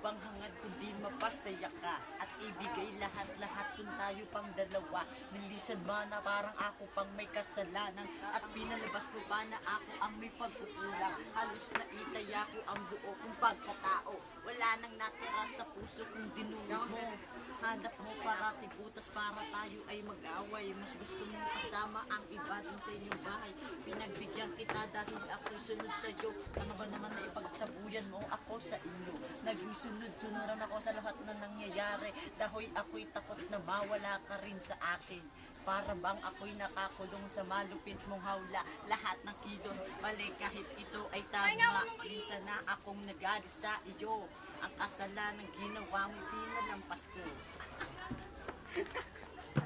bang hangad kundi mapasaya ka at ibigay lahat-lahat kung tayo pang dalawa. Nilisan ba na parang ako pang may kasalanan at pinalabas mo pa na ako ang may pagkukulang. Halos na itaya ko ang buo kong pagkatao. Wala nang natira sa puso kung dinulog mo. Hanap mo parati butas para tayo ay mag-away. Mas gusto mong kasama ang iba din sa inyong bahay. Pinagbigyan kita dahil ako sunod sa iyo. Ano ba naman na ipagtabuyan mo ako sa inyo? Naging sunod-sunuran ako sa lahat na nangyayari. Dahil ako'y takot na mawala ka rin sa akin. Para bang ako'y nakakulong sa malupit mong hawla. Lahat ng kilos, mali kahit ito ay tama. Minsan na akong nagalit sa iyo. Ang kasalanan ginawa mo, pinalampas ko.